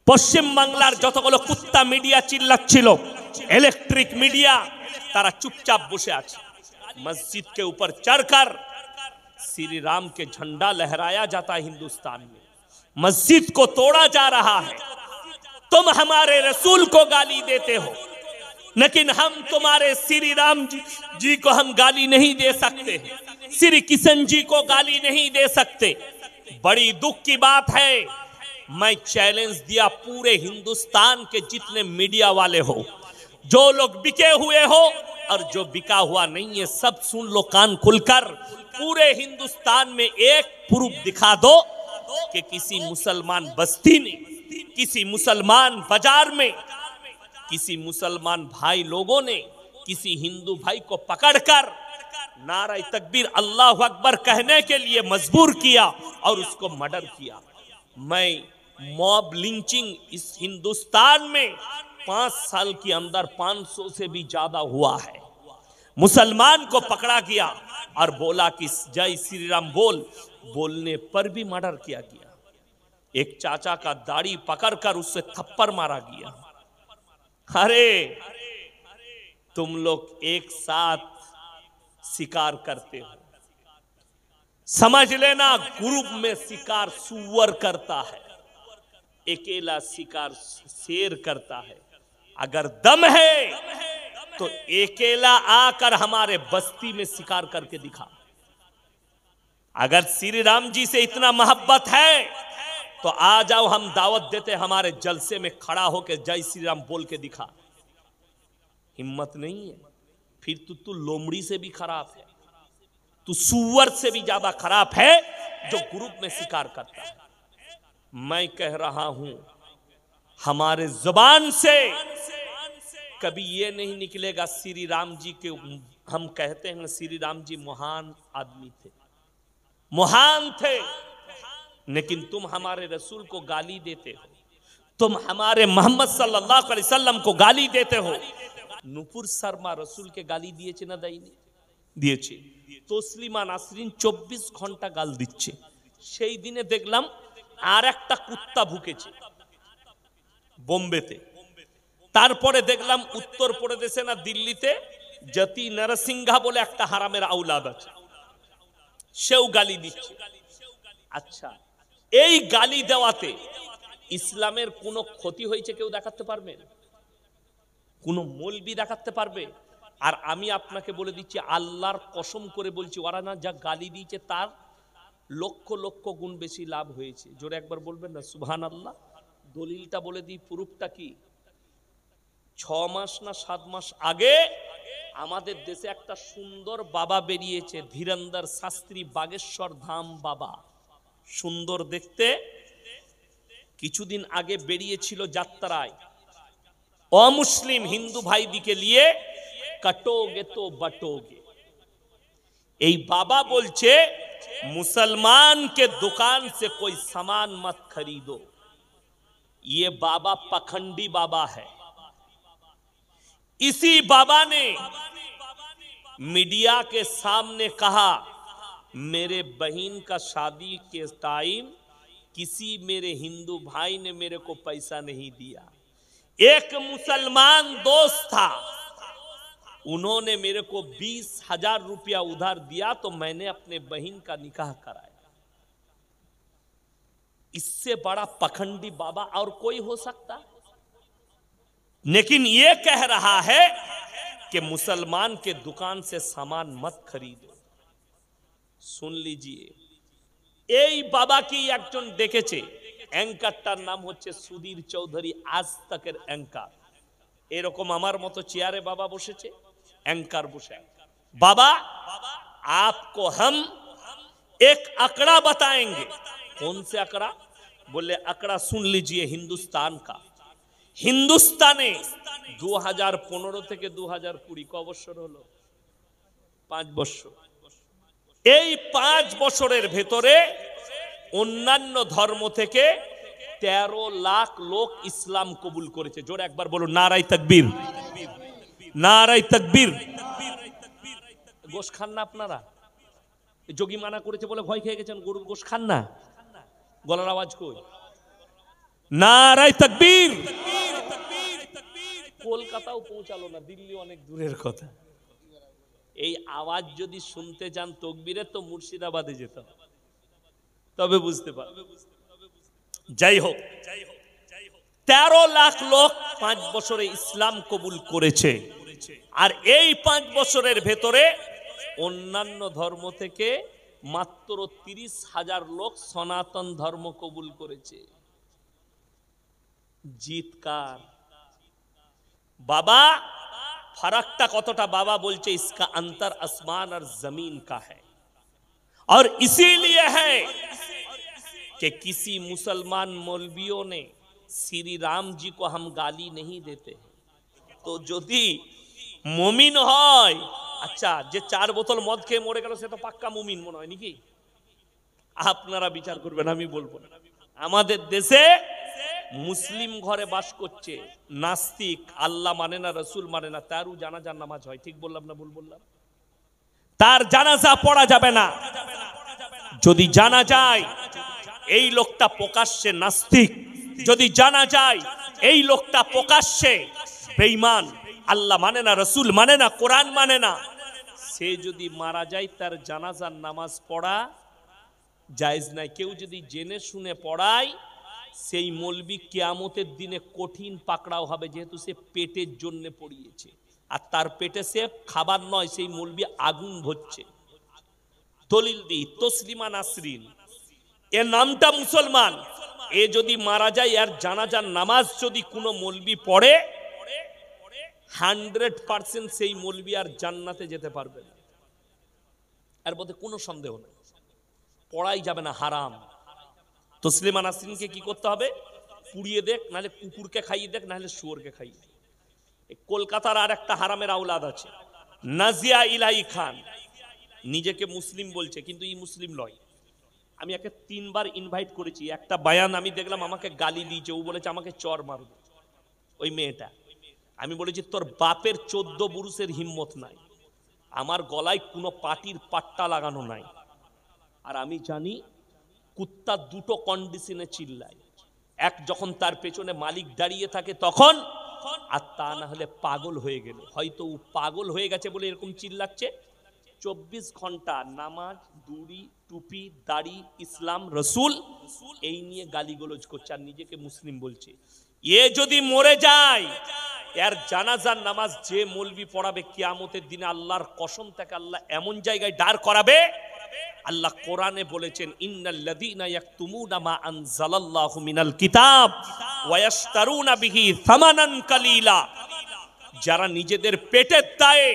পশ্চিম বাংলার যতগুলো কুত্তা মিডিয়া চিল্লাচ্ছিল, इलेक्ट्रिक मीडिया, तारा चुपचाप बसे আছে। मस्जिद के ऊपर चढ़कर श्री राम के झंडा लहराया जाता है हिंदुस्तान में, मस्जिद को तोड़ा जा रहा है। तुम हमारे रसूल को गाली देते हो, लेकिन हम तुम्हारे श्री राम जी को हम गाली नहीं दे सकते, श्री किशन जी को गाली नहीं दे सकते। बड़ी दुख की बात है। मैं चैलेंज दिया पूरे हिंदुस्तान के जितने मीडिया वाले हो, जो लोग बिके हुए हो और जो बिका हुआ नहीं है, सब सुन लो कान खुलकर। पूरे हिंदुस्तान में एक प्रूफ दिखा दो कि किसी मुसलमान बस्ती ने, किसी मुसलमान बाजार में, किसी मुसलमान भाई लोगों ने किसी हिंदू भाई को पकड़कर नारा तकबीर अल्लाह अकबर कहने के लिए मजबूर किया और उसको मर्डर किया। मैं मॉब लिंचिंग इस हिंदुस्तान में 5 साल के अंदर 500 से भी ज्यादा हुआ है। मुसलमान को पकड़ा गया और बोला कि जय श्री राम बोल, बोलने पर भी मर्डर किया गया। एक चाचा का दाढ़ी पकड़कर उससे थप्पड़ मारा गया। अरे तुम लोग एक साथ शिकार करते हो, समझ लेना ग्रुप में शिकार सुअर करता है, अकेला शिकार शेर करता है। अगर दम है तो अकेला आकर हमारे बस्ती में शिकार करके दिखा। अगर श्री राम जी से इतना मोहब्बत है तो आ जाओ, हम दावत देते, हमारे जलसे में खड़ा होकर जय श्री राम बोल के दिखा। हिम्मत नहीं है, फिर तू लोमड़ी से भी खराब है, तू सुअर से भी ज्यादा खराब है जो ग्रुप में शिकार करता है। मैं कह रहा हूं, हमारे जुबान से कभी ये नहीं निकलेगा श्री राम जी के, हम कहते हैं श्री राम जी महान आदमी थे, महान थे, लेकिन तुम हमारे रसूल को गाली देते हो, तुम हमारे मोहम्मद सल्लल्लाहु अलैहि वसल्लम को गाली देते हो। নুপুর শর্মা রসুলকে গালি দিয়েছে না দেয়নি? দিয়েছে। তসলিমা নাসরিন 24 ঘন্টা গাল দিচ্ছে। সেই দিনে দেখলাম আর একটা কুত্তা ভুকেছে বোম্বেতে। তারপরে দেখলাম উত্তর প্রদেশে না দিল্লিতে জাতি নরসিংহা বলে একটা হারামের আউলাদ আছে, সেও গালি দিচ্ছে। আচ্ছা, এই গালি দেওয়াতে ইসলামের কোনো ক্ষতি হয়েছে কেউ দেখাতে পারবেন? কোনো মৌলবি দেখাতে পারবে? আর আমি আপনাকে বলে দিচ্ছি, আল্লাহর কসম করে বলছি, ওরা না যা গালি দিয়েছে তার লক্ষ লক্ষ গুণ বেশি লাভ হয়েছে। জোরে একবার বলবেন না সুবহানাল্লাহ? দলিলটা বলে দিই, প্রুফটা কি? 6 মাস না 7 মাস আগে আমাদের দেশে একটা সুন্দর বাবা বেরিয়েছে, ধীরেন্দর শাস্ত্রী বাগেশ্বর ধাম বাবা, সুন্দর দেখতে। কিছুদিন আগে বেরিয়েছিল যাত্রায়, अमुस्लिम हिंदू भाई दी के लिए कटोगे तो बटोगे। यही बाबा बोलचे मुसलमान के दुकान से कोई सामान मत खरीदो। ये बाबा पखंडी बाबा है। इसी बाबा ने मीडिया के सामने कहा, मेरे बहन का शादी के टाइम किसी मेरे हिंदू भाई ने मेरे को पैसा नहीं दिया। एक मुसलमान दोस्त था, उन्होंने मेरे को 20,000 रुपया उधार दिया तो मैंने अपने बहन का निकाह कराया। इससे बड़ा पखंडी बाबा और कोई हो सकता? लेकिन ये कह रहा है कि मुसलमान के दुकान से सामान मत खरीदो। सुन लीजिए, यही बाबा की একজন দেখেছে, অ্যাঙ্কারটার নাম হচ্ছে সুধীর চৌধুরী, আজ তকের অ্যাঙ্কার। এরকম আমার মতো চেয়ারে বাবা বসেছে, অ্যাঙ্কার বসে। बाबा आपको हम एक आंकड़ा बताएंगे। कौन से आंकड़ा? बोले आंकड़ा सुन लीजिए हिंदुस्तान का। हिंदुस्ताने 2015 থেকে 2020 ক বছর হলো? 5 বছর। এই 5 বছরের ভেতরে অন্যান্য ধর্ম থেকে 13 লাখ লোক ইসলাম কবুল করেছে। জোরে একবার বলুন নারায়ে তাকবীর, নারায়ে তাকবীর। গোশ খান না আপনারা? যোগী মানা করেছে বলে ভয় খেয়ে গেছেন, গরুর গোশ খান না? গলার আওয়াজ কই? নারায়ে তাকবীর। কলকাতাও পৌঁছালো না, দিল্লি অনেক দূরের কথা। এই আওয়াজ যদি শুনতে চান তাকবীরের, তো মুর্শিদাবাদে যেতে হবে, তবে বুঝতে পারবে। যাই হোক, 13 লাখ লোক 5 বছরে ইসলাম কবুল করেছে। আর এই 5 বছরের ভেতরে অন্যান্য ধর্ম থেকে মাত্র 30,000 লোক সনাতন ধর্ম কবুল করেছে। জিতকার বাবা, फर्कटा कतटा बाबा बोलचे इसका अंतर आसमान और जमीन का है। और इसीलिए है कि किसी मुसलमान मौलवियों ने श्री राम जी को हम गाली नहीं देते। तो यदि मुमिन হয়, আচ্ছা যে 4 বোতল মদ খেয়ে মরে গেল সে তো পাক্কা মুমিন মনে হয় নাকি? আপনারা বিচার করবেন, আমি বলবো না। আমাদের দেশে মুসলিম ঘরে বাস করছে, নাস্তিক, আল্লাহ মানে না, রসুল মানে না, তারও জানাজার নামাজ হয়। ঠিক বললাম না ভুল বললাম? তার জানাজা পড়া যাবে না। যদি জানা যায় এই লোকটা প্রকাশ্যে নাস্তিক, যদি জানা যায় এই লোকটা প্রকাশ্যে বেঈমান, আল্লাহ মানে না, রসুল মানে না, কোরআন মানে না, সে যদি মারা যায় তার জানাজার নামাজ পড়া জায়েজ নাই। কেউ যদি জেনে শুনে পড়ায়, সেই মৌলবি কিয়ামতের দিনে কঠিন পাকড়াও হবে, যেহেতু সে পেটের জন্য পড়িয়েছে। আর তার পেটে সে খাবার নয়, সেই মৌলবি আগুন ভরছে। দলিল দি তসলিমা নাসরিন, এর নামটা মুসলমান, এ যদি মারা যায়, এর জানাজার নামাজ যদি কোনো মৌলবি পড়ে, 100% সেই মৌলবি আর জান্নাতে যেতে পারবে না, এর মধ্যে কোনো সন্দেহ নেই। পড়াই যাবে না, হারাম। তসলিমা নাসরিনকে কি করতে হবে? পুড়িয়ে দেখ, নাহলে কুকুরকে খাইয়ে দেখ, নাহলে শুয়োরকে খাইয়ে দেখ। কলকাতার আর একটা হারামের আওলাদ আছে, নাজিয়া ইলাহি খান, নিজেকে মুসলিম বলছে কিন্তু এই মুসলিম নয়। আমি একে 3 বার ইনভাইট করেছি, একটা বায়ান আমি দেখলাম আমাকে গালি দিয়েছে, ও বলেছে আমাকে চর মারবে, ওই মেয়েটা। আমি বলেছি তোর বাপের 14 পুরুষের হিম্মত নাই, আমার গলায় কোনো পাটির পাট্টা লাগানো নাই। আর আমি জানি কুত্তা দুটো কন্ডিশনে চিল্লায়, এক যখন তার পেছনে মালিক দাঁড়িয়ে থাকে তখন, আর তা না হলে পাগল হয়ে গেলে। হয়তো ও পাগল হয়ে গেছে বলে এরকম চিল্লাচ্ছে। 24 ঘন্টা নামাজ, দুড়ি, টুপি, দাড়ি, ইসলাম, রসুল এই নিয়ে গালিগালাজ করছে, আর নিজেকে মুসলিম বলছে। এ যদি মরে যায়, এর জানাজার নামাজ যে মৌলবি পড়াবে, কিয়ামতের দিনে আল্লাহর কসম থেকে আল্লাহ এমন জায়গায় দাঁড় করাবে। আল্লাহ কোরআনে বলেছেন, ইন্নাল্লাযীনা ইয়াকতুমুনা মা আনজালাল্লাহু মিনাল কিতাব ওয়া ইয়াশতারুনা বিহি সামানান কালীলা, যারা নিজেদের পেটের দায়ে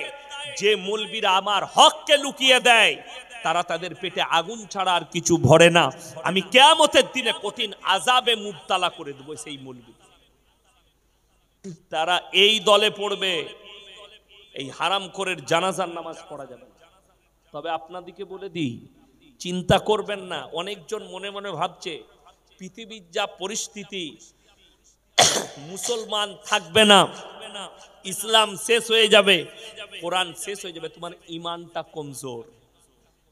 যে মৌলবীরা আমার হককে লুকিয়ে দেয়, তারা তাদের পেটে আগুন ছাড়া আর কিছু ভরে না। আমি কিয়ামতের দিনে কঠিন আযাবে মুবতালা করে দেব সেই মৌলবী। তারা এই দলে পড়বে, এই হারামখোরের জানাজার নামাজ পড়া যাবে না। তবে আপনাদেরকে বলে দিই, চিন্তা করবেন না। অনেকজন মনে মনে ভাবছে পৃথিবীর যা পরিস্থিতি, মুসলমান থাকবে না, ইসলাম শেষ হয়ে যাবে, কোরআন শেষ হয়ে যাবে, তোমার ঈমানটা কমজোর।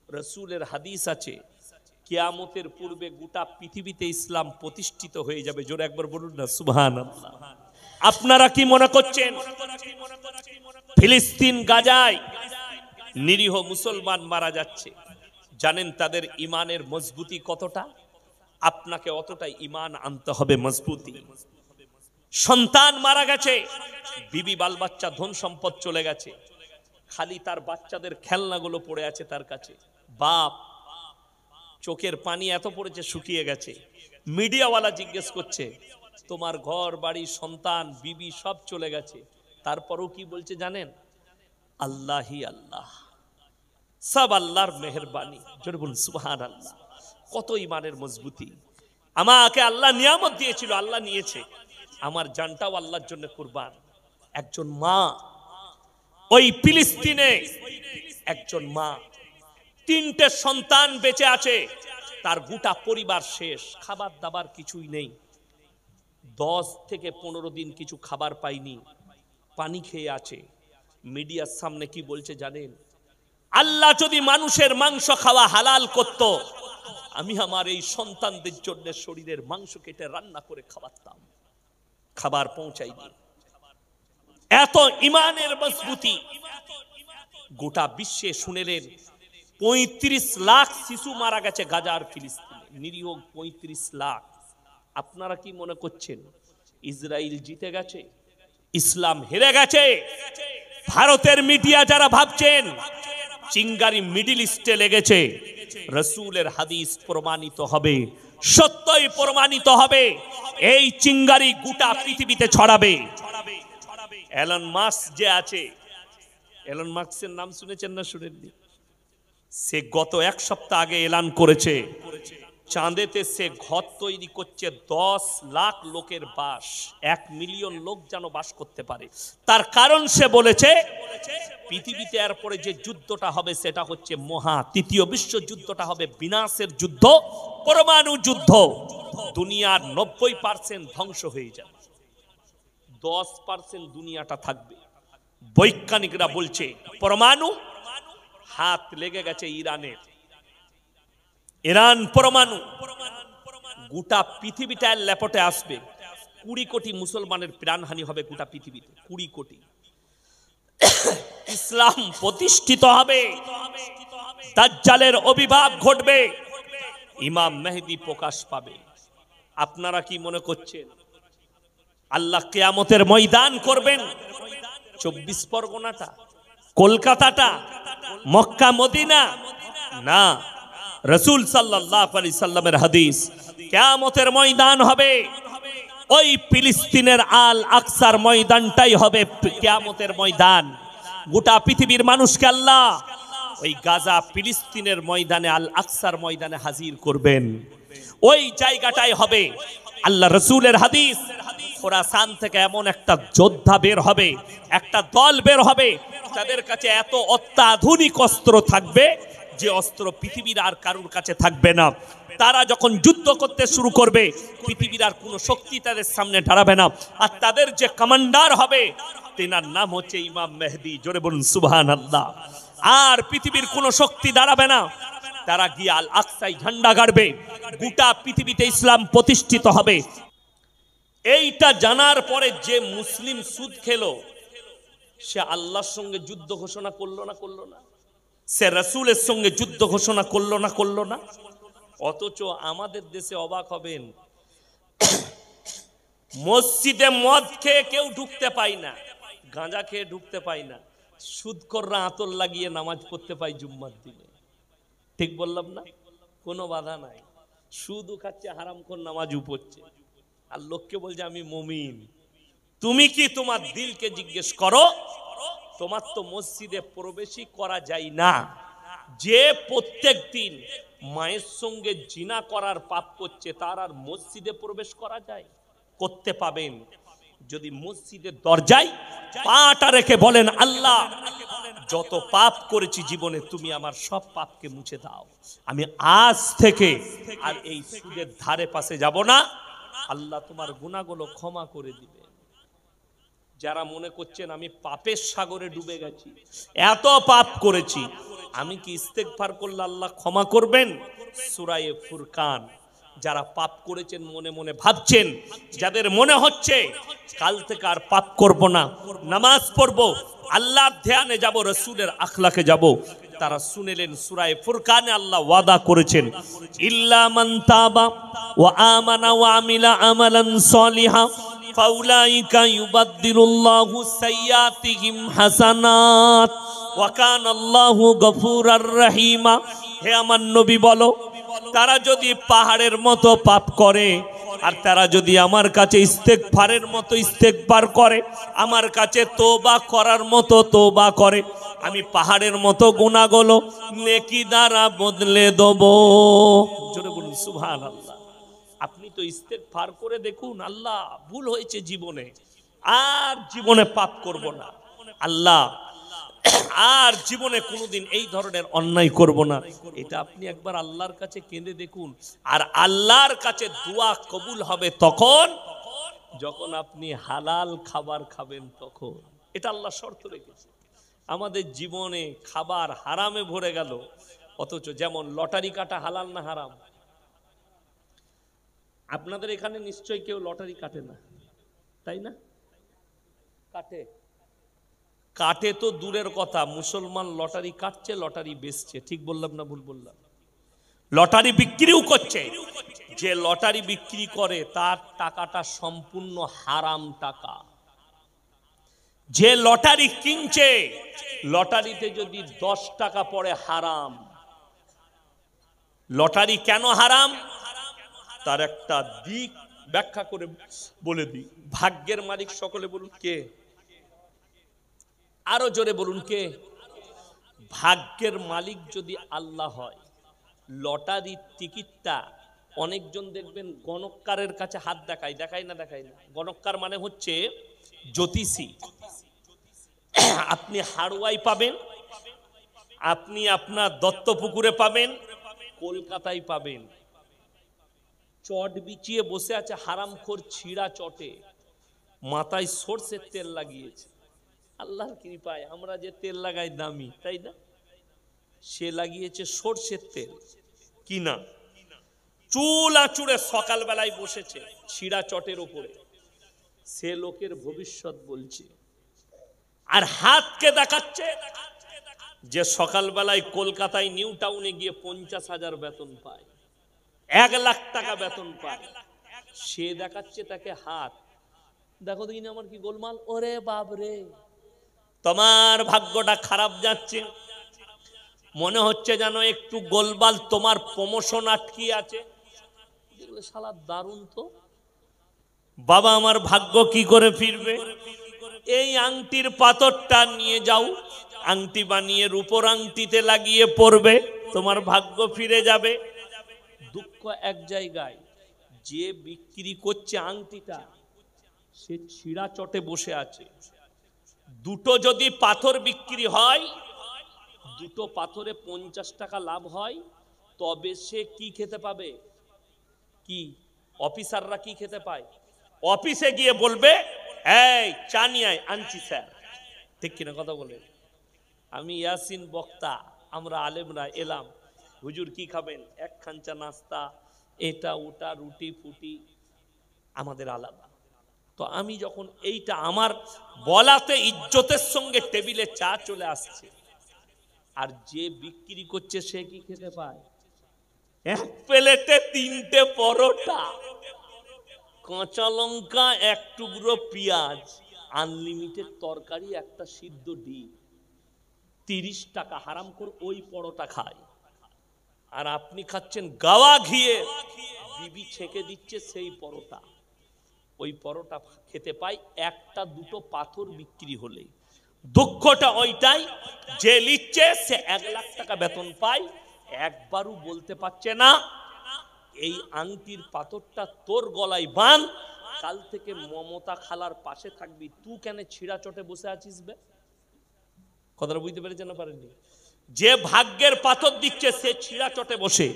রাসূলের হাদিস আছে, কিয়ামতের পূর্বে গোটা পৃথিবীতে ইসলাম প্রতিষ্ঠিত হয়ে যাবে। জোরে একবার বলুন না সুবহানাল্লাহ। আপনারা কি মনে করছেন ফিলিস্তিন গাজায় নিরীহ মুসলমান মারা যাচ্ছে? জানেন তাদের ঈমানের মজবুতি কতটা? আপনাকে অতটাই ঈমান আনতে হবে মজবুতি। সন্তান মারা গেছে, বিবি বাল বাচ্চা ধন সম্পদ চলে গেছে, খালি তার বাচ্চাদের খেলনাগুলো পড়ে আছে তার কাছে। বাপ চোখের পানি এত পড়েছে শুকিয়ে গেছে। মিডিয়াওয়ালা জিজ্ঞেস করছে, তোমার ঘর বাড়ি সন্তান বিবি সব চলে গেছে, তারপরও কি বলছে জানেন? আল্লাহি আল্লাহ, সব আল্লাহর মেহেরবানি। জোরে বলুন সুবহানাল্লাহ। কত ঈমানের মজবুতি। আমাকে আল্লাহ নিয়ামত দিয়েছিল, আল্লাহ নিয়েছে, আমার জানটাও আল্লাহর জন্য কুরবান। একজন মা, ওই ফিলিস্তিনে একজন মা, 3টে সন্তান বেঁচে আছে, তার গোটা পরিবার শেষ, খাবার দাবার কিছুই নেই। 10 থেকে 15 দিন কিছু খাবার পায়নি, পানি খেয়ে আছে। মিডিয়ার সামনে কি বলছে জানেন? আল্লাহ যদি মানুষের মাংস খাওয়া হালাল করত, আমি আমার এই সন্তানদের জন্য শরীরের মাংস কেটে রান্না করে খাওয়াতাম, খাবার পৌঁছাই দিই। এত ইমানের মজবুতি। গোটা বিশ্বে শুনেলেন 35 লাখ শিশু মারা গেছে গাজা আর ফিলিস্তিনে, নিরীহ 35 লাখ। আপনারা কি মনে করছেন ইসরায়েল জিতে গেছে, ইসলাম হেরে গেছে? ভারতের মিডিয়া যারা ভাবছেন চিঙ্গারি মিডিল ইস্টে লেগেছে, রাসূলের হাদিস প্রমাণিত হবে, সত্যই প্রমাণিত হবে, এই চিঙ্গারি গোটা পৃথিবীতে ছড়াবে। এলন মাস্ক যে আছে, এলন মাস্কের নাম শুনেছেন না শুনেননি? সে গত এক সপ্তাহ আগে এলান করেছে চাঁদেতে সে ঘর তৈরি করছে, 10 লাখ লোকের বাস, 1 মিলিয়ন লোক যেন বাস করতে পারে। তার কারণ সে বলেছে পৃথিবীতে এরপরে যে যুদ্ধটা হবে সেটা হচ্ছে মহা তৃতীয় বিশ্বযুদ্ধটা হবে বিনাশের যুদ্ধ, পরমাণু যুদ্ধ। দুনিয়ার 90% ধ্বংস হয়ে যাবে, 10% দুনিয়াটা থাকবে। বৈজ্ঞানিকরা বলছে পরমাণু হাত লেগে গেছে ইরানের, ইরান পরমাণু গোটা পৃথিবীটা লেপটে আসবে। 20 কোটি মুসলমানের প্রাণহানি হবে গোটা পৃথিবীতে, 20 কোটি। ইসলাম প্রতিষ্ঠিত হবে, দাজ্জালের আবির্ভাব ঘটবে, ইমাম মেহেদী প্রকাশ পাবে। আপনারা কি মনে করছেন আল্লাহ কিয়ামতের ময়দান করবেন 24 পরগনাটা, কলকাতাটা, মক্কা মদিনা? না, রাসূল সাল্লাল্লাহু আলাইহি সাল্লামের হাদিস, কিয়ামতের ময়দান হবে ওই ফিলিস্তিনের আল আকসার ময়দানটাই হবে কিয়ামতের ময়দান। গোটা পৃথিবীর মানুষকে আল্লাহ ওই গাজা ফিলিস্তিনের ময়দানে, আল আকসার ময়দানে হাজির করবেন। ওই জায়গাটাই হবে, আল্লাহ রাসূলের হাদিস, খোরাসান থেকে এমন একটা যোদ্ধা বের হবে, একটা দল বের হবে, তাদের কাছে এত অত্যাধুনিক অস্ত্র থাকবে যে অস্ত্র পৃথিবীর আর কারোর কাছে থাকবে না। তারা যখন যুদ্ধ করতে শুরু করবে পৃথিবীর আর কোনো শক্তি তাদের সামনে দাঁড়াবে না। আর তাদের যে কমান্ডার হবে তেনার নাম হচ্ছে ইমাম মেহেদী। জোরে বলুন সুবহানাল্লাহ। আর পৃথিবীর কোনো শক্তি দাঁড়াবে না, তারা গিয়ে আল আকসায় ঝান্ডা গাড়বে, গোটা পৃথিবীতে ইসলাম প্রতিষ্ঠিত হবে। এইটা জানার পরে যে মুসলিম সুদ খেলো সে আল্লাহর সঙ্গে যুদ্ধ ঘোষণা করলো না করলো না? সে রাসূলের সঙ্গে যুদ্ধ ঘোষণা করলো না করলো না? অথচ আমাদের দেশে অবাক হবেন, মসজিদে মদ খেয়ে কেউ ঢুকতে পায় না, গাঁজা খেয়ে ঢুকতে পায় না, সুদখোররা আতর লাগিয়ে নামাজ পড়তে পায় জুম্মার দিনে। ঠিক বললাম না? কোনো বাধা নাই, সুদও খাচ্ছে, হারামখোর নামাজও পড়ছে, আর লোককে বলছে আমি মুমিন। তুমি কি তোমার দিলকে জিজ্ঞেস করো, তোমার তো মসজিদে প্রবেশই করা যায় না। যে প্রত্যেক দিন মায়ের সঙ্গে জিনা করার পাপ করছে তার আর মসজিদে প্রবেশ করা যায়? করতে পাবেন যদি মসজিদের দরজায় পাটা রেখে বলেন, আল্লাহ যত পাপ করেছি জীবনে তুমি আমার সব পাপকে মুছে দাও, আমি আজ থেকে আর এই সুদের ধারে পাশে যাব না, আল্লাহ তোমার গুনাহগুলো ক্ষমা করে দিবে। যারা মনে করছেন আমি পাপের সাগরে ডুবে গেছি, এত পাপ করেছি, আমি কি ইস্তেগফার করলে আল্লাহ ক্ষমা করবেন? সূরা ফুরকান। যারা পাপ করেছেন মনে মনে ভাবছেন, যাদের মনে হচ্ছে কাল থেকে আর পাপ করব না, নামাজ পড়ব, আল্লাহর ধ্যানে যাব, রাসূলের আখলাকে যাব, তারা শুনেলেন সূরা ফুরকানে আল্লাহ ওয়াদা করেছেন, ইল্লা মান তাবা ওয়া আমানা ওয়া আমিলা আমালান সলিহা ফাউলাইকা ইউবাদদিলুল্লাহু সাইয়্যাতিহিম হাসানাত ওয়া কানাল্লাহু গফুরার রহিমা। হে আমার নবী বলো, তারা যদি পাহাড়ের মতো পাপ করে আর তারা যদি আমার কাছে ইস্তেগফারের মতো ইস্তেগফার করে, আমার কাছে তওবা করার মতো তওবা করে, আমি পাহাড়ের মতো গুনাহগুলো নেকি দ্বারা বদলে দেব। জোরে বলুন সুবহানাল্লাহ। আপনি তো ইস্তেগফার করে দেখুন, আল্লাহ ভুল হয়েছে জীবনে, আর জীবনে পাপ করব না, আল্লাহ আর জীবনে কোনোদিন এই ধরনের অন্যায় করব না। এটা আপনি একবার আল্লাহর কাছে কেঁদে দেখুন। আর আল্লাহর কাছে দোয়া কবুল হবে তখন যখন আপনি হালাল খাবার খাবেন, তখন। এটা আল্লাহ শর্ত রেখেছে। আমাদের জীবনে খাবার হারামে ভরে গেল, অথচ যেমন লটারি কাটা হালাল না হারাম? আপনাদের এখানে নিশ্চয়ই কেউ লটারি কাটে না, তাই না? কাটে? কাটে তো দূরের কথা, মুসলমান লটারি কাটছে, লটারি বেচছে। ঠিক বললাম না ভুল বললাম? লটারি বিক্রিও করছে। যে লটারি বিক্রি করে তার টাকাটা সম্পূর্ণ হারাম টাকা। যে লটারি কিনছে, লটারিতে যদি 10 টাকা পড়ে হারাম। লটারি কেন হারাম তার একটা দিক ব্যাখ্যা করে বলে দিই। ভাগ্যের মালিক সকলে বলুন কে? আরো জোরে বলুন কে? ভাগ্যের মালিক যদি আল্লাহ হয়, লটারির টিকিটটা অনেকজন দেখবেন গণককারের কাছে হাত দেখায়, দেখায় না? দেখায় না? গণককার মানে হচ্ছে জ্যোতিষী। আপনি হাড়ুয়ায় পাবেন, আপনি আপনার দত্তপুকুরে পাবেন, কলকাতায় পাবেন। চট বিছিয়ে বসে আছে হারামখোর ছিঁড়া চটে, মাথায় সরষের তেল লাগিয়েছে। আল্লাহর কৃপায় আমরা যে তেল লাগাই দামি, তাই না? সে লাগিয়েছে সরষের তেল কিনা, চুল আঁচুড়ে সকালবেলায় বসেছে ছিঁড়া চটের উপরে। সে লোকের ভবিষ্যৎ বলছে আর হাতকে দেখাচ্ছে যে সকালবেলায় কলকাতায় নিউ টাউনে গিয়ে 50,000 বেতন পায়, 1 লাখ টাকা বেতন পায়। সে দেখাচ্ছে তাকে হাত, দেখো দেখিনি আমার কি গোলমাল। ওরে বাবরে, তোমার ভাগ্যটা খারাপ যাচ্ছে, মনে হচ্ছে যেন একটু গোলমাল, তোমার প্রমোশন আটকে আছে। শালা দারুণ তো, বাবা আমার ভাগ্য কি করে ফিরবে? এই আংটির পাথরটা নিয়ে যাও, আংটি বানিয়ে রূপোর আংটিতে লাগিয়ে পড়বে, তোমার ভাগ্য ফিরে যাবে। দুঃখ এক জায়গায়, যে বিক্রি করছে আংটিটা সে ছিঁড়া চটে বসে আছে। দুটো যদি পাথর বিক্রি হয়, দুটো পাথরে 50 টাকা লাভ হয়, তবে সে কি খেতে পাবে? কি অফিসাররা কি খেতে পায়? অফিসে গিয়ে বলবে এই চা নিয়ে আয়, আনছি স্যার। ঠিক কিনা কথা বলে? আমি ইয়াসিন বক্তা, আমরা আলেমরা এলাম, হুজুর কি খাবেন? এক খাঞ্চা নাস্তা, এটা ওটা রুটি ফুটি, আমাদের আলাদা। তো আমি যখন এইটা আমার বলাতে ইজ্জতের সঙ্গে টেবিলে চা চলে আসছে, আর যে বিক্রি করছে সে কি খেতে পায়? এক প্লেটে 3টে পরোটা, কাঁচা লঙ্কা, 1 টুকরো পেঁয়াজ, আনলিমিটেড তরকারি, একটা সিদ্ধ ডিম, 30 টাকা। হারাম করে ওই পরোটা খায়। আর আপনি খাচ্ছেন গাওয়া ঘিয়ে, বিবি ছেঁকে দিচ্ছে সেই পরোটা। ওই পরোটা খেতে পাই একটা দুটো পাথর বিক্রি হলে। দুঃখটা ওইটাই, যে লিচ্ছে সে 1 লাখ টাকা বেতন পায়, একবারও বলতে পারছে না এই আংটির পাথরটা তোর গলায় বাঁধ, কাল থেকে মমতা খালার পাশে থাকবি, তুই কেন ছিঁড়া চটে বসে আছিস বে? কথাটা বুঝতে পেরেছেন না পারেননি? যে ভাগ্যের পাথর দিচ্ছে সে ছিঁড়া চটে বসে,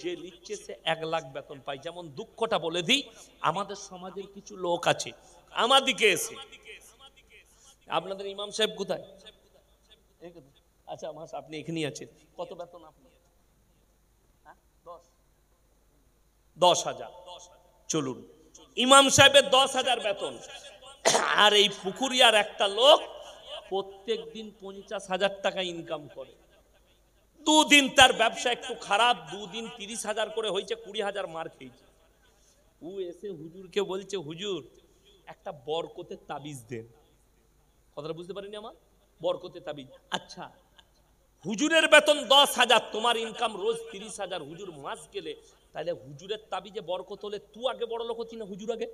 যে লিচ্ছে সে 1 লাখ বেতন পায়। যেমন দুঃখটা বলে দিই, আমাদের সমাজের কিছু লোক আছে আমাদিকে এসে, আপনাদের ইমাম সাহেব কোথায়? আচ্ছা মাস আপনি এখানেই আছেন, কত বেতন আপনার? 10,000। চলুন, ইমাম সাহেবের 10,000 বেতন। আর এই পুকুরিয়ার একটা লোক প্রত্যেক দিন 50,000 টাকা ইনকাম করে। 2 দিন তার ব্যবসা একটু খারাপ, 2 দিন 30,000 করে হয়েছে, 20,000 মার খেয়েছে। ও এসে হুজুরকে বলছে, হুজুর একটা বরকতের তাবিজ দেন। কথাটা বুঝতে পারিনি আমার? বরকতের তাবিজ। আচ্ছা, হুজুরের বেতন 10,000, তোমার ইনকাম রোজ 30,000, হুজুর মাস গেলে, তাহলে হুজুরের তাবিজে বরকত হলে তুই আগে বড় লোক হচ্ছি না হুজুর আগে?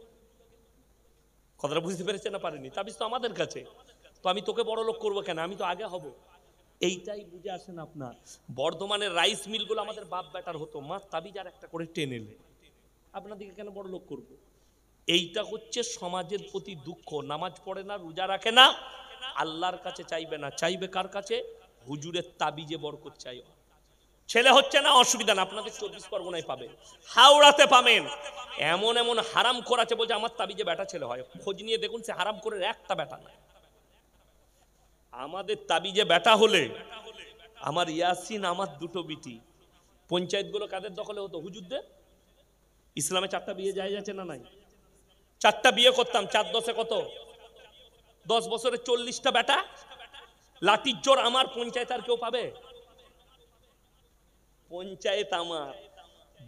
কথাটা বুঝতে পেরেছে না পারেনি? তাবিজ তো আমাদের কাছে, তো আমি তোকে বড় লোক করবো কেন? আমি তো আগে হব। এইটাই বুঝে আসেন আপনার। বর্ধমানের রাইস মিলগুলো আমাদের বাপ বেটার হতো, মা তাবিজ আর একটা করে টেনে এলে, আপনাদেরকে কেন বড় লোক করবো? এইটা হচ্ছে সমাজের প্রতি দুঃখ। নামাজ পড়ে না, রোজা রাখে না, আল্লাহর কাছে চাইবে না, চাইবে কার কাছে? হুজুরের তাবিজে বরকত চাই। ছেলে হচ্ছে না, অসুবিধা না, আপনাদের 24 পরগনায় পাবেন, হাওড়াতে পাবেন। এমন এমন হারাম খোর আছে বলছে আমার তাবিজে বেটা ছেলে হয়। খোঁজ নিয়ে দেখুন, সে হারাম খোরের একটা বেটা নাই। আমাদের তাবিজে বেটা হলে, আমার ইয়াসিন, আমার 2টো বিটি, পঞ্চায়েতগুলো কাদের দখলে হতো? হুজুরদের। ইসলামে 4টা বিয়ে জায়েজ আছে না নাই? 4টা বিয়ে করতাম, 4 10 কত? 10 বছরে 40টা বেটা। লাঠির জোর আমার, পঞ্চায়েত আর কেউ পাবে? পঞ্চায়েত আমার।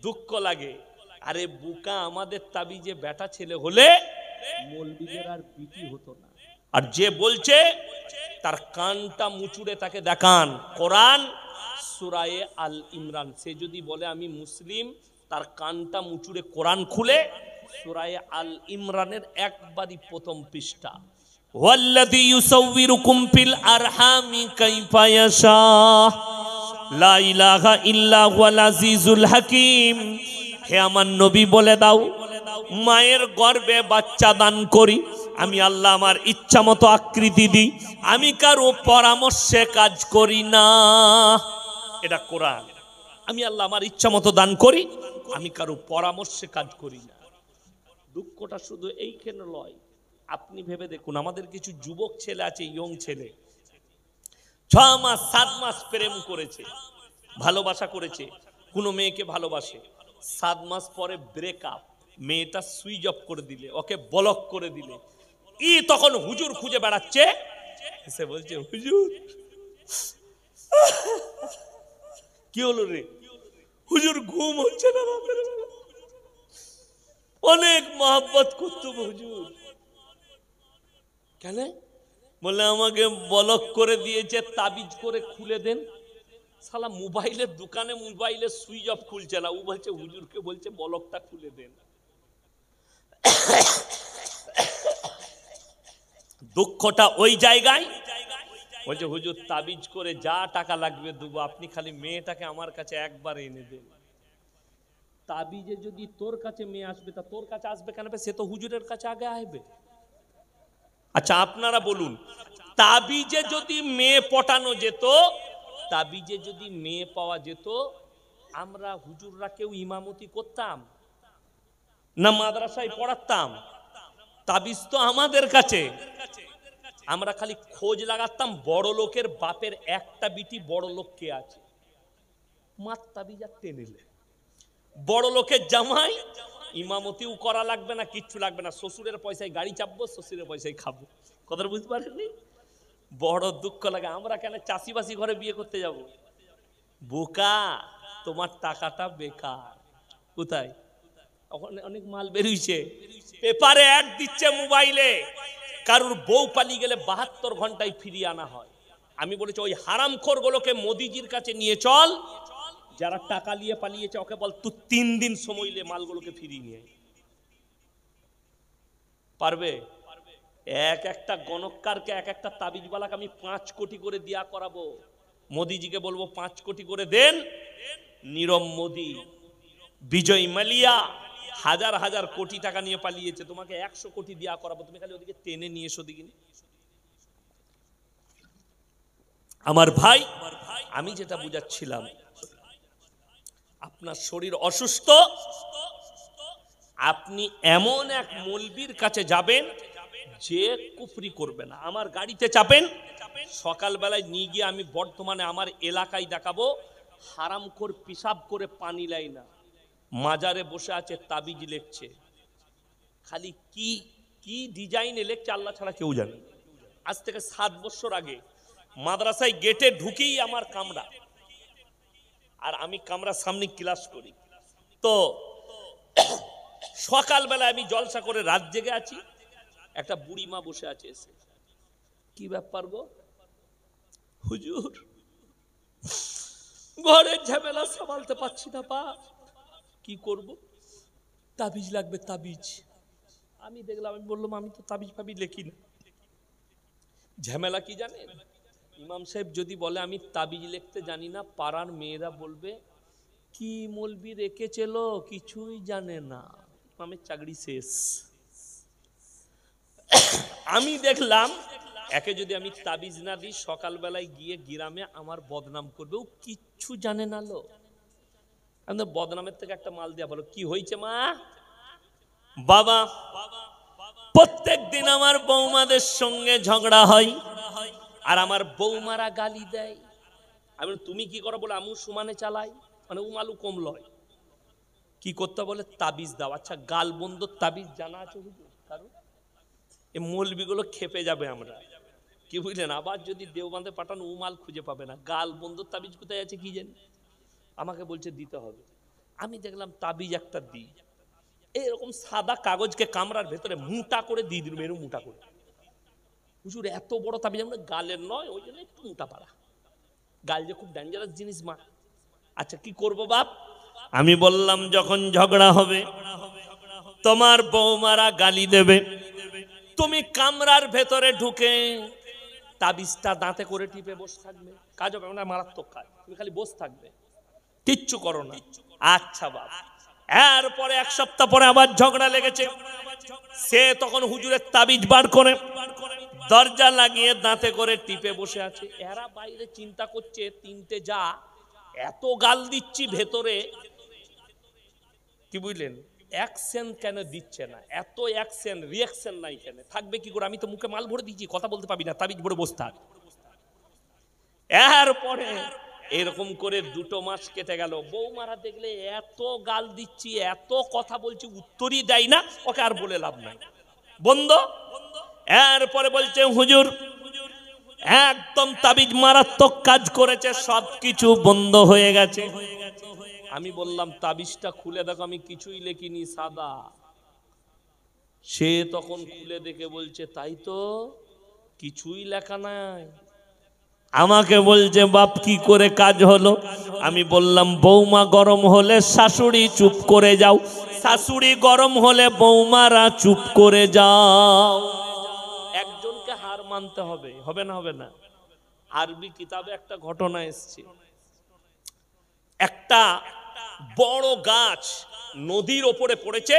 দুঃখ লাগে। আরে বুকা, আমাদের তাবিজে বেটা ছেলে হলে মৌলবীদের আর বিটি হতো না। আর যে বলছে তার কানটা মুচুড়ে তাকে দেখান, কোরআন সূরা আল ইমরান। সে যদি বলে আমি মুসলিম, তার কানটা মুচুড়ে কোরআন খুলে সূরা আল ইমরানের একবারই প্রথম পৃষ্ঠা, ওয়াল্লাযী ইউসাউবিরুকুম ফিল আরহামি কাইফা ইয়াশা লা ইলাহা ইল্লা হুয়াল আজিজুল হাকিম। হে আমার নবী বলে দাও, মায়ের গর্ভে বাচ্চা দান করি, আমি আল্লাহ আমার ইচ্ছা মতো আকৃতি দিই, আমি কারো পরামর্শে কাজ করি না। এটা কোরআন। আমি আল্লাহ আমার ইচ্ছা মতো দান করি, আমি কারো পরামর্শে কাজ করি না। দুঃখটা শুধু এইখানে লয়, আপনি ভেবে দেখুন, আমাদের কিছু যুবক ছেলে আছে, ইয়ং ছেলে, 6 মাস 7 মাস প্রেম করেছে, ভালোবাসা করেছে, কোনো মেয়েকে ভালোবাসে, 7 মাস পরে ব্রেকআপ, মেয়েটা সুইচ অফ করে দিলে, ওকে ব্লক করে দিলে, তখন হুজুর খুঁজে বেড়াচ্ছে, সে বলছে হুজুর কি হলো রে? হুজুর ঘুম হচ্ছে না, অনেক মহব্বত করতো হুজুর। কেন? বলে আমাকে ব্লক করে দিয়েছে, তাবিজ করে খুলে দেন। শালা মোবাইলের দোকানে মোবাইলের সুইচ অফ খুলছে না, ও বলছে হুজুরকে বলছে ব্লকটা খুলে দেন। দুঃখটা ওই জায়গায়, বলছে হুজুর তাবিজ করে যা টাকা লাগবে দেবো, আপনি খালি মেয়েটাকে আমার কাছে একবার এনে দেন। তাবিজে যদি তোর কাছে মেয়ে আসবে, তা তোর কাছে আসবে কেন? সে তো হুজুরের কাছে আগে আসবে। আচ্ছা আপনারা বলুন, তাবিজে যদি মেয়ে পটানো যেত, তাবিজে যদি মেয়ে পাওয়া যেত, আমরা হুজুররা কেউ ইমামতি করতাম না? মাদ্রাসায় পড়াতাম? তাবিজ তো আমাদের কাছে, আমরা খালি খোঁজ লাগাতাম বড় লোকের বাপের একটা বিটি বড় লোক কে আছে, মার তাবিজ আর টেনিলে। বড় লোকের জামাই, ইমামতিও করা লাগবে না, কিচ্ছু লাগবে না, শ্বশুরের পয়সায় গাড়ি চাপবো, শ্বশুরের পয়সায় খাবো। কথা বুঝতে পারেননি? বড় দুঃখ লাগে, আমরা কেন চাষিবাসী ঘরে বিয়ে করতে যাব? বোকা, তোমার টাকাটা বেকার। কোথায়? অনেক মাল বেরিয়েছে, পেপারে অ্যাড দিচ্ছে, মোবাইলে, কারুর বউ পালিয়ে গেলে 72 ঘন্টায় ফিরিয়ে আনা হয়। আমি বলেছি ওই হারামখোর গুলোকে মোদিজির কাছে নিয়ে চল, যারা টাকা নিয়ে পালিয়েছে, ওকে বল তুই 3 দিন সময় লে মালগুলোকে ফিরিয়ে নিয়ে। পারবে? এক একটা গণককারকে, এক একটা তাবিজওয়ালাকে আমি 5 কোটি করে দিয়া করাবো। মোদিজিকে বলবো 5 কোটি করে দেন। নীরব মোদি, বিজয় মালিয়া হাজার হাজার কোটি টাকা নিয়ে পালিয়েছে, তোমাকে 100 কোটি দিয়া করাবো, তুমি খালি ওদিকে টেনে নিয়ে এসো দিকে। আমার ভাই, আমি যেটা বুঝাচ্ছিলাম, আপনার শরীর অসুস্থ, আপনি এমন এক মৌলবীর কাছে যাবেন যে কুফরি করবে না। আমার গাড়িতে চাপেন, সকালবেলায় নিয়ে গিয়ে আমি বর্তমানে আমার এলাকায় দেখাবো, হারামখোর পিসাব করে পানি লাই না, মাজারে বসে আছে, তাবিজ লেখছে, খালি কি কি ডিজাইনে লেখছে আল্লাহ ছাড়া কেউ জানে। আজ থেকে 7 বছর আগে মাদ্রাসায় গেটে ঢুকেই আমার কামরা, আর আমি কামরার সামনে ক্লাস করি, তো সকালবেলা আমি জলসা করে রাত জেগে আছি, একটা বুড়ি মা বসে আছে, এসে কি ব্যাপার গো হুজুর, ঘরের ঝামেলা সামালতে পারছি না, পা কি করব, তাবিজ লাগবে, তাবিজ। আমি দেখলাম, আমি বললাম আমি তো তাবিজ ফাবিজ লেখি না। ঝামেলা কি জানেন? ইমাম সাহেব যদি বলে আমি তাবিজ লিখতে জানি না, পাড়ার মেয়েরা বলবে কি মৌলবি রেখেছিল, কিছুই জানে না, ইমামের চাকরি শেষ। আমি দেখলাম একে যদি আমি তাবিজ না দিই, সকালবেলায় গিয়ে গ্রামে আমার বদনাম করবে, ও কিচ্ছু জানে না লো। আমি বদনামের থেকে একটা মাল দেয়া বলো, কি হয়েছে মা? বাবা, প্রত্যেক দিন আমার বৌমাদের সঙ্গে ঝগড়া হয়, আর আমার বৌমারা গালি দেয়। আমি তুমি কি করো? বলে আমি সমানে চালাই, মানে উমালু কম লয়। কি করতে বলে? তাবিজ দাও। আচ্ছা, গাল বন্ধ তাবিজ জানা আছে হুজুর কারণ? এই মৌলবিগুলো খেপে যাবে আমরা, কি বুঝলেন? আবার যদি দেওবন্দে পাঠান উমাল খুঁজে পাবে না। গাল বন্ধ তাবিজ কোথায় আছে কি জানি, আমাকে বলছে দিতে হবে। আমি দেখলাম তাবিজ একটা দিই, এরকম সাদা কাগজকে কামরার ভেতরে মোটা করে দিয়ে দিল, মেরু মোটা করে। হুজুর এত বড় তাবিজ, আমরা গালের নয়, ওই জন্য একটু মোটা পারা। গাল যে খুব ডেঞ্জারাস জিনিস মা। আচ্ছা কি করব বাপ? আমি বললাম যখন ঝগড়া হবে, তোমার বৌমারা গালি দেবে, তুমি কামরার ভেতরে ঢুকে তাবিজটা দাঁতে করে টিপে বসে থাকবে। কাজ হবে না, মারাত্মক কাজ। তুমি খালি বসে থাকবে, কিচ্ছু করো না। আচ্ছা বাপ। এরপরে এক সপ্তাহ পরে আবার ঝগড়া লেগেছে। সে তখন হুজুরের তাবিজ বার করে দরজা লাগিয়ে দাঁতে করে টিপে বসে আছে। এরা বাইরে চিন্তা করছে তিনটে যা এত গাল দিচ্ছি, ভেতরে কি বুঝলেন অ্যাকশন কেন দিচ্ছে না? এত অ্যাকশন রিঅ্যাকশন নাই কেন? থাকবে কি করে? আমি তো মুখে মাল ভরে দিচ্ছি, কথা বলতে পাবি না, তাবিজ ভরে বসে থাক। এরপরে এরকম করে 2 মাস কেটে গেল। বৌমারা দেখলে এত গাল দিচ্ছি, এত কথা বলছি, উত্তরই দেয় না, ওকে আর বলে লাভ নাই, বন্ধ। এরপরে বলছে হুজুর একদম তাবিজ মারাত্মক কাজ করেছে, সবকিছু বন্ধ হয়ে গেছে। আমি বললাম তাবিজটা খুলে দেখো, আমি কিছুই লেখিনি, সাদা। সে তখন খুলে দেখে বলছে তাই তো, কিছুই লেখা নাই। আমাকে বলছে বাপ কি করে কাজ হলো? আমি বললাম বৌমা গরম হলে শাশুড়ি চুপ করে যাও, শাশুড়ি গরম হলে বৌমারা চুপ করে যাও। একজনকে হার মানতে হবে, হবে না? হবে না। আরবি কিতাবে একটা ঘটনা এসছে। একটা বড় গাছ নদীর ওপরে পড়েছে,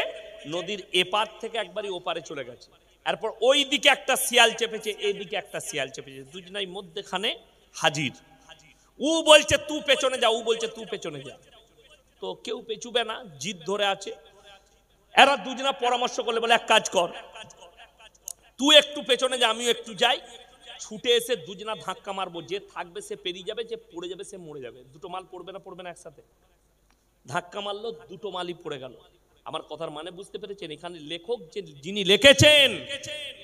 নদীর এপার থেকে একবারই ওপারে চলে গেছে। এরপর ওই দিকে একটা শিয়াল চেপেছে, এই দিকে একটা শিয়াল চেপেছে, দুজনাই মধ্যখানে হাজির। ও বলছে তুই পেছনে যা, ও বলছে তুই পেছনে যা। তো কেউ পেছুবে না, জিদ ধরে আছে। এরা দুজনা পরামর্শ করলে বলে এক কাজ কর, তুই একটু পেছনে যা, আমিও একটু যাই, ছুটে এসে দুজনা ধাক্কা মারবো, যে থাকবে সে পেরিয়ে যাবে, যে পড়ে যাবে সে মরে যাবে। 2টো মাল পড়বে না? পড়বে না একসাথে? ধাক্কা মারলো, 2টো মালই পড়ে গেল। আমার কথার মানে বুঝতে পেরেছেন? এখানে লেখক যিনি লিখেছেন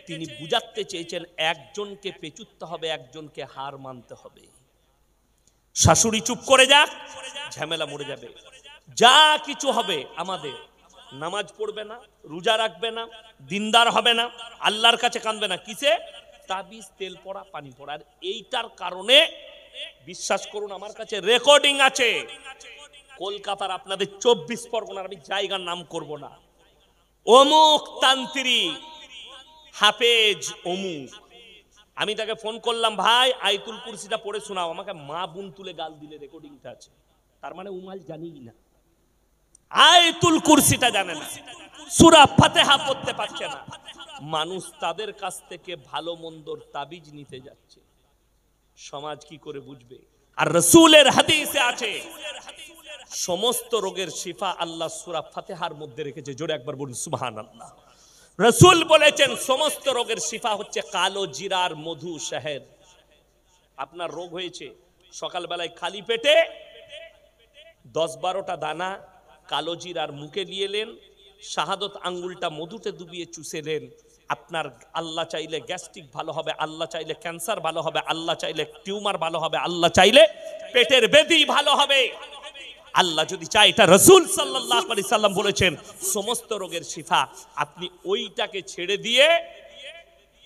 তিনি বুঝাতে চেয়েছেন একজনকে পেছুতে হবে, একজনকে হার মানতে হবে। শাশুড়ি চুপ করে যাক, ঝামেলা মরে যাবে। যা কিছু হবে আমাদের, নামাজ পড়বে না, রোজা রাখবে না, দিনদার হবে না, আল্লাহর কাছে কাঁদবে না, কিসে? তাবিজ, তেল পড়া, পানি পড়া। আর এইটার কারণে বিশ্বাস করুন আমার কাছে রেকর্ডিং আছে, কলকাতার আপনাদের 24 পরগনার, আমি জায়গার নাম করব না, অমুক তান্ত্রিক হাফেজ অমুক, আমি তাকে ফোন করলাম ভাই আয়াতুল কুরসিটা পড়ে শোনাও, আমাকে মা বোন তুলে গাল দিলে, রেকর্ডিংটা আছে। তার মানে উমাল জানিই না, আয়াতুল কুরসিটা জানে না, সূরা ফাতিহা পড়তে পারছে না। মানুষ তাদের কাছ থেকে ভালো মন্দর তাবিজ নিতে যাচ্ছে, সমাজ কি করে বুঝবে? আর রাসূলের হাদিসে আছে সমস্ত রোগের শিফা আল্লাহ সূরা ফাতিহার মধ্যে রেখেছে। জোরে একবার বলুন সুবহানাল্লাহ। রাসূল বলেছেন সমস্ত রোগের শিফা হচ্ছে কালো জিরার মধু শহদ। আপনার রোগ হয়েছে, সকালবেলায় খালি পেটে 10-12টা দানা কালো জিরার মুখে নিয়েলেন, শাহাদত আঙ্গুলটা মধুতে ডুবিয়ে চুষেলেন। আপনার আল্লাহ চাইলে গ্যাস্ট্রিক ভালো হবে, আল্লাহ চাইলে ক্যান্সার ভালো হবে, আল্লাহ চাইলে টিউমার ভালো হবে, আল্লাহ চাইলে পেটের ব্যাধি ভালো হবে। আল্লাহ যদি চায়, এটা রাসূল সাল্লাল্লাহু আলাইহি সাল্লাম বলেছেন সমস্ত রোগের শিফা। আপনি ওইটাকে ছেড়ে দিয়ে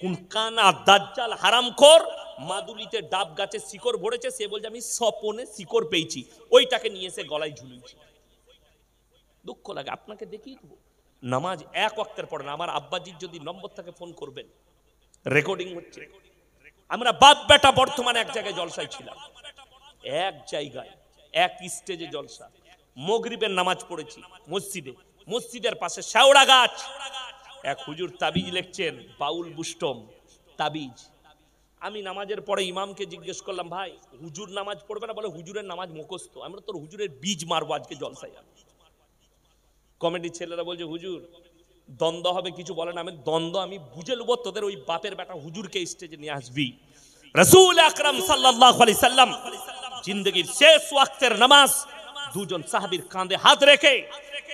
কোন কানা দাজ্জাল হারামখোর মাদুলিতে ডাব গাছে শিকড় ভরেছে, সে বলছে আমি স্বপনে শিকড় পেয়েছি, ওইটাকে নিয়ে এসে গলায় ঝুলিয়েছি। দুঃখ লাগে, আপনাকে দেখিয়ে দেবো নামাজ এক ওয়াক্তের পড়ে না। আমার আব্বাজির যদি নম্বর থেকে ফোন করবেন, রেকর্ডিং হচ্ছে। আমরা বাপ বেটা বর্তমানে এক জায়গায় জলসায় ছিলাম, এক জায়গায় এক স্টেজে জলসা, মাগরিবের নামাজ পড়েছি মসজিদে, মসজিদের পাশে শেওড়া গাছ। এক হুজুর তাবিজ লিখছেন, বাউল বুস্টম তাবিজ। আমি নামাজের পরে ইমামকে জিজ্ঞেস করলাম ভাই হুজুর নামাজ পড়বে না? বলে হুজুরের নামাজ মুখস্থ। আমরা তোর হুজুরের বীজ মারবো আজকে জলসায়। কমিটির ছেলেরা বলছে হুজুর দ্বন্দ্ব হবে, কিছু বলে না। আমি দ্বন্দ্ব আমি বুঝে নেবো, তোদের ওই বাপের বেটা হুজুরকে স্টেজে নিয়ে আসবি। রাসূল আকরাম সাল্লাল্লাহু আলাইহি সাল্লাম জিন্দেগীর শেষ ওয়াক্তের নামাজ দুজন সাহাবীর কাঁধে হাত রেখে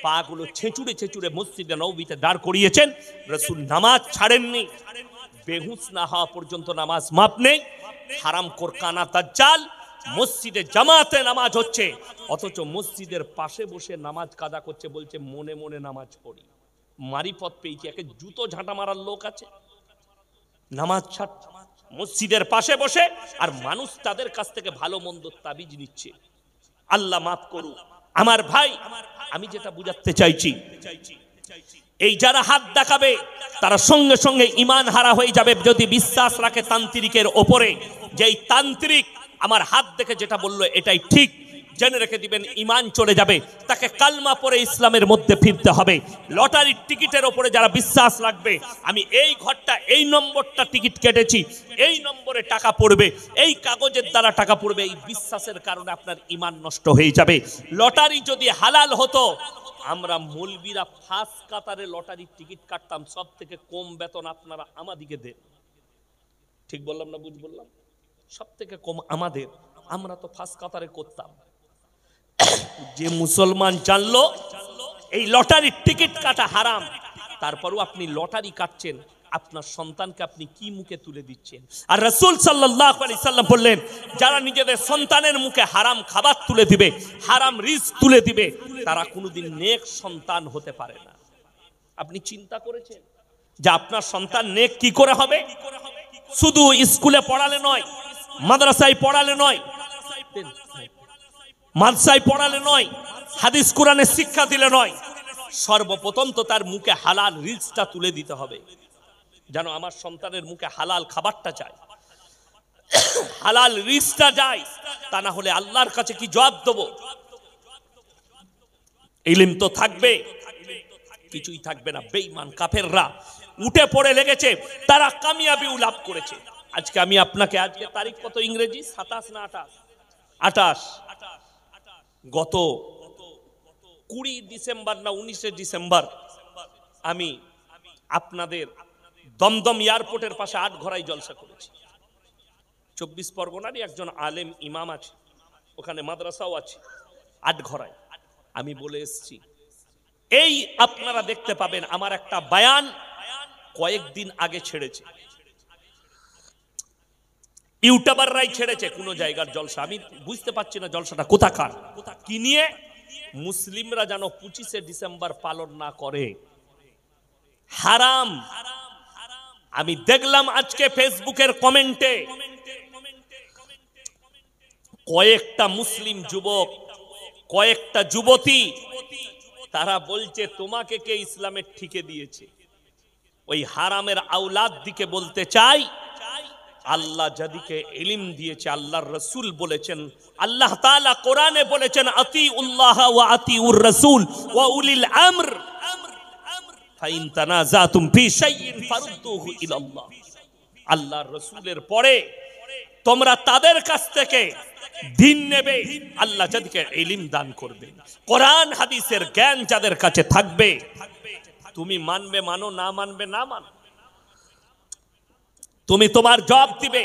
পা গুলো ছেঁচুড়ে ছেঁচুড়ে মসজিদে নববীতে দাঁড় করিয়েছেন। রাসূল নামাজ ছাড়েননি, বেহুশ না হওয়া পর্যন্ত নামাজ মাপ নেই। হারামখোর কানা দাজ্জাল মসজিদে জামাতে নামাজ হচ্ছে, অথচ মসজিদের পাশে বসে নামাজ কাদা করছে, বলছে মনে মনে নামাজ পড়ি। মারিফত পেয়েছি, একে জুতো ঝাঁটা মারার লোক আছে। নামাজ ছাড় মসজিদের পাশে বসে, আর মানুষ তাদের কাছ থেকে ভালো মন্দ তাবিজ নিচ্ছে। আল্লাহ মাফ করুক আমার ভাই। আমি যেটা বুঝাতে চাইছি, এই যারা হাত দেখাবে তারা সঙ্গে সঙ্গে ঈমান হারা হয়ে যাবে যদি বিশ্বাস রাখে তান্ত্রিকের ওপরে, যে এই তান্ত্রিক আমার হাত দেখে যেটা বললো এটাই ঠিক, জেনে রেখে দিবেন ঈমান চলে যাবে। তাকে কালমা পড়ে ইসলামের মধ্যে ফিরতে হবে। লটারির টিকিটের ওপরে যারা বিশ্বাস রাখবে, আমি এই ঘরটা এই নম্বরটা টিকিট কেটেছি, এই নম্বরে টাকা পড়বে, এই কাগজের দ্বারা টাকা পড়বে, এই বিশ্বাসের কারণে আপনার ঈমান নষ্ট হয়ে যাবে। লটারি যদি হালাল হতো, আমরা মৌলবীরা ফার্স্ট কাতারে লটারির টিকিট কাটতাম, সব থেকে কম বেতন আপনারা আমাদিকে দেন। ঠিক বললাম না বুঝ বললাম? সব থেকে কম আমাদের, আমরা তো ফার্স্ট কাতারে করতাম। যে মুসলমান জানলো এই লটারির টিকিট কাটা হারাম, তারপরও আপনি লটারি কাটছেন, আপনার সন্তানকে আপনি কি মুখে তুলে দিচ্ছেন? আর রাসূল সাল্লাল্লাহু আলাইহি সাল্লাম বললেন, যারা নিজেদের সন্তানের মুখে হারাম খাবার তুলে দিবে, হারাম রিজক তুলে দিবে, তারা কোনোদিন নেক সন্তান হতে পারে না। আপনি চিন্তা করেছেন যে আপনার সন্তান নেক কি করে হবে? শুধু স্কুলে পড়ালে নয়, মাদ্রাসায় পড়ালে নয়, মাদ্রাসায় পড়ালে নয়, হাদিস কোরআনের শিক্ষা দিলে নয়, সর্বপ্রথম তো তার মুখে হালাল রিজকটা তুলে দিতে হবে। যেন আমার সন্তানের মুখে হালাল খাবারটা যায়, হালাল রিজকটা যায়। তা না হলে আল্লাহর কাছে কি জবাব দেব? ইলম তো থাকবে, কিছুই থাকবে না। বেঈমান কাফেররা উঠে পড়ে লেগেছে, তারা কামিয়াবি লাভ করেছে। আজকে আমি আপনাকে, আজকে তারিখ কত ইংরেজি? 27 না 28? গত 20 ডিসেম্বর না 19 ডিসেম্বর আমি আপনাদের দমদম এয়ারপোর্টের পাশে আটঘরায় জলসা করেছি। 24 পরগনারই একজন আলেম ইমাম আছে, ওখানে মাদ্রাসাও আছে, আটঘরায় আমি বলে এসেছি। এই আপনারা দেখতে পাবেন আমার একটা বয়ান কয়েকদিন আগে ছেড়েছে, ইউটিউবাররাই ছেড়েছে কোন জায়গার জলসা। আমি বুঝতে পারছি না জলসাটা কোথাকার, কি নিয়ে। মুসলিমরা যেন 25শে ডিসেম্বর পালন না করে, হারাম। আমি দেখলাম আজকে ফেসবুকের কমেন্টে কয়েকটা মুসলিম যুবক, কয়েকটা যুবতী, তারা বলছে তোমাকে কে ইসলামের ঠিকে দিয়েছে? ওই হারামের আওলাদ দিকে বলতে চাই, আল্লাহ যাদিকে ইলম দিয়েছে, আল্লাহর রাসূল বলেছেন, আল্লাহ তাআলা কোরআনে বলেছেন, আতিউল্লাহ ওয়া আতিউর রাসূল ওয়া উলিল আমর ফাইন তানাজাতুম ফি শাইইন ফারুদ্দুহু ইলাল্লাহ। আল্লাহর রাসূলের পরে তোমরা তাদের কাছ থেকে দিন নেবে, আল্লাহ যাদেরকে ইলম দান করবে, কোরআন হাদিসের জ্ঞান যাদের কাছে থাকবে। তুমি মানবে মানো, না মানবে না মানো, তুমি তোমার জবাব দিবে।